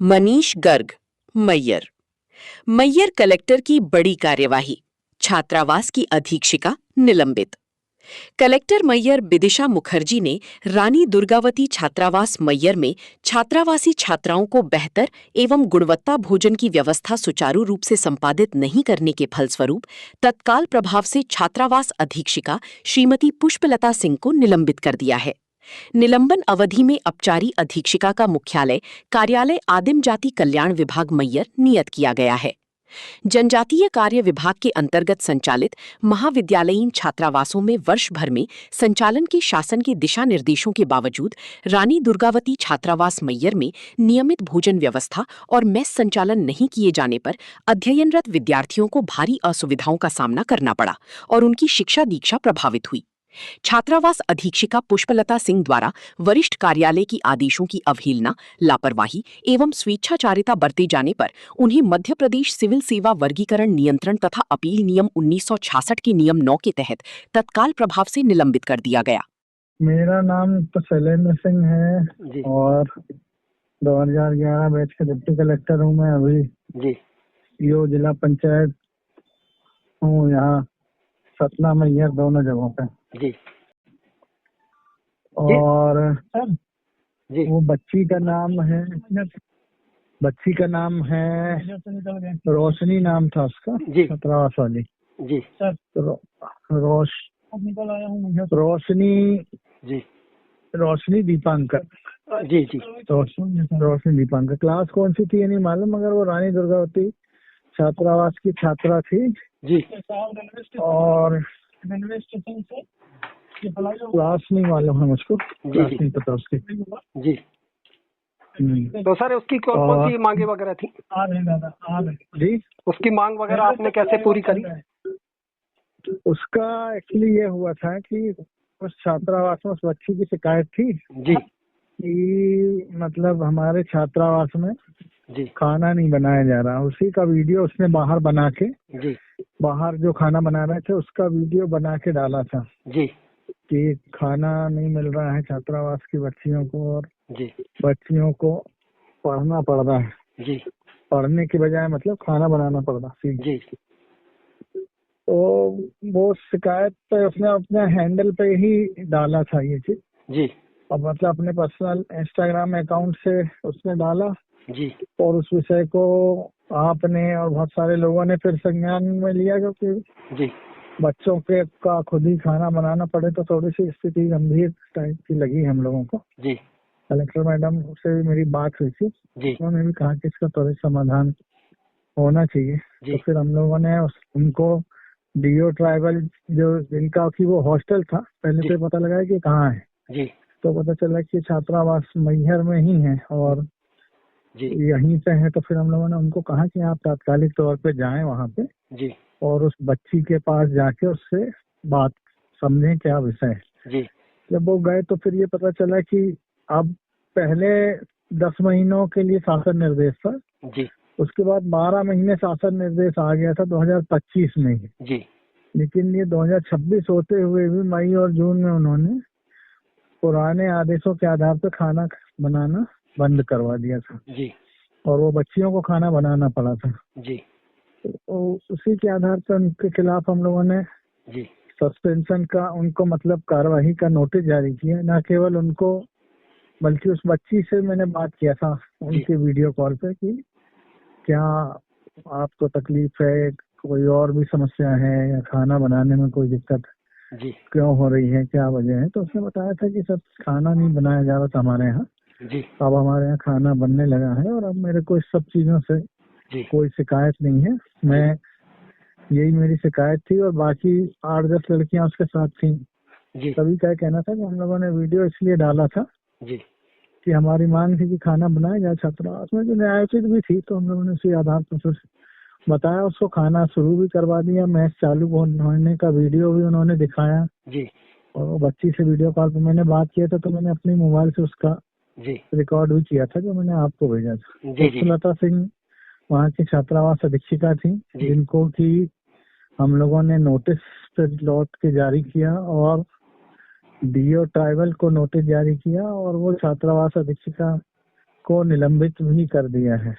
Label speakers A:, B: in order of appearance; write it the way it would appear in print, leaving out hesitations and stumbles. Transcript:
A: Manish Garg, Maihar. Maihar collector की बड़ी कार्यवाही, छात्रावास की अधीक्षिका निलंबित। कलेक्टर मैयर बिदिशा मुखर्जी ने रानी दुर्गावती छात्रावास मैयर में छात्रावासी छात्राओं को बेहतर एवं गुणवत्ता भोजन की व्यवस्था सुचारू रूप से संपादित नहीं करने के फलस्वरूप तत्काल प्रभाव से छात्रावास अधीक्षिका श्रीमती पुष्पलता सिंह को निलंबित कर दिया है। निलंबन अवधि में अपचारी अधीक्षिका का मुख्यालय कार्यालय आदिम जाति कल्याण विभाग मैयर नियत किया गया है। जनजातीय कार्य विभाग के अंतर्गत संचालित महाविद्यालयीन छात्रावासों में वर्ष भर में संचालन के शासन के दिशा निर्देशों के बावजूद रानी दुर्गावती छात्रावास मैयर में नियमित भोजन व्यवस्था और मेस संचालन नहीं किए जाने पर अध्ययनरत विद्यार्थियों को भारी असुविधाओं का सामना करना पड़ा और उनकी शिक्षा दीक्षा प्रभावित हुई। छात्रावास अधीक्षिका पुष्पलता सिंह द्वारा वरिष्ठ कार्यालय की आदेशों की अवहेलना, लापरवाही एवं स्वेच्छाचारिता बरते जाने पर उन्हें मध्य प्रदेश सिविल सेवा वर्गीकरण नियंत्रण तथा अपील नियम 1966 के नियम 9 के तहत तत्काल प्रभाव से निलंबित कर दिया गया।
B: मेरा नाम तो शैलेंद्र सिंह है और 2011 बैच का डिप्टी कलेक्टर हूँ मैं। अभी यो जिला पंचायत हूँ, यहाँ सतना मैयर दोनों जगहों पे जी। और जी। वो बच्ची का नाम है रोशनी, नाम था उसका छात्रावास वाली जी। रोशनी दीपांकर जी जी। रोशनी दीपांकर। क्लास कौन सी थी ये नहीं मालूम, मगर वो रानी दुर्गावती छात्रावास की छात्रा थी जी। और क्लास नहीं मालूम है मुझको, क्लास नहीं पता उसकी जी।
C: तो सर उसकी कौन सी मांगे वगैरह थी
B: जी?
C: उसकी मांग वगैरह आपने कैसे पूरी करी?
B: उसका एक्चुअली ये हुआ था कि उस छात्रावास में उस बच्ची की शिकायत थी जी कि मतलब हमारे छात्रावास में जी खाना नहीं बनाया जा रहा। उसी का वीडियो उसने बाहर बना के जी, बाहर जो खाना बना रहे थे उसका वीडियो बना के डाला था जी कि खाना नहीं मिल रहा है छात्रावास की बच्चियों को और जी बच्चियों को पढ़ना पड़ रहा है जी, पढ़ने की बजाय मतलब खाना बनाना पड़ रहा है जी। तो वो शिकायत पे उसने अपने हैंडल पे ही डाला था ये चीज जी, और मतलब अपने पर्सनल इंस्टाग्राम अकाउंट से उसने डाला जी। और उस विषय को आपने और बहुत सारे लोगों ने फिर संज्ञान में लिया, क्योंकि जी बच्चों के का खुद ही खाना बनाना पड़े तो थोड़ी सी स्थिति गंभीर टाइप की लगी हम लोगों को जी। कलेक्टर मैडम से भी मेरी बात हुई थी जी, उन्होंने भी कहा कि इसका त्वरित समाधान होना चाहिए जी। तो फिर हम लोगों ने उनको डीओ ट्राइबल जो जिनका की वो हॉस्टल था पहले से पता लगा कि कहाँ है जी, तो पता चला कि छात्रावास मैहर में ही है और जी यहीं पे है। तो फिर हम लोगों ने उनको कहा कि आप तात्कालिक तौर पे जाएं वहाँ पे जी, और उस बच्ची के पास जाके उससे बात समझें क्या विषय है जी। जब वो गए तो फिर ये पता चला कि अब पहले 10 महीनों के लिए शासन निर्देश था जी, उसके बाद 12 महीने शासन निर्देश आ गया था 2025 में ही जी, लेकिन ये 2026 होते हुए भी मई और जून में उन्होंने पुराने आदेशों के आधार पर खाना बनाना बंद करवा दिया था जी, और वो बच्चियों को खाना बनाना पड़ा था जी। तो उसी के आधार पर उनके खिलाफ हम लोगों ने जी सस्पेंशन का उनको मतलब कार्यवाही का नोटिस जारी किया। न केवल उनको बल्कि उस बच्ची से मैंने बात किया था उनके वीडियो कॉल पे कि क्या आपको तकलीफ है, कोई और भी समस्या है या खाना बनाने में कोई दिक्कत जी क्यों हो रही है, क्या वजह है। तो उसने बताया था कि सब खाना नहीं बनाया जा रहा था हमारे यहाँ जी, अब हमारे यहाँ खाना बनने लगा है और अब मेरे को इस सब चीजों से जी कोई शिकायत नहीं है। मैं यही मेरी शिकायत थी और बाकी 8-10 लड़कियां उसके साथ थी जी। सभी का कहना था कि हम लोगों ने वीडियो इसलिए डाला था जी कि हमारी मांग थी कि खाना बनाया जाए छात्रावास में, जो न्यायोचित भी थी। तो हम लोगों ने उसी आधार पर फिर बताया, उसको खाना शुरू भी करवा दिया, मैच चालू होने का वीडियो भी उन्होंने दिखाया जी। और वो बच्ची से वीडियो कॉल पर मैंने बात किया था तो मैंने अपने मोबाइल से उसका जी रिकॉर्ड भी किया था जो मैंने आपको भेजा था। पुष्पलता सिंह वहाँ की छात्रावास अधीक्षिका थी जिनको की हम लोगों ने नोटिस पे लौट के जारी किया और डीओ ट्राइबल को नोटिस जारी किया और वो छात्रावास अधीक्षिका को निलंबित भी कर दिया है।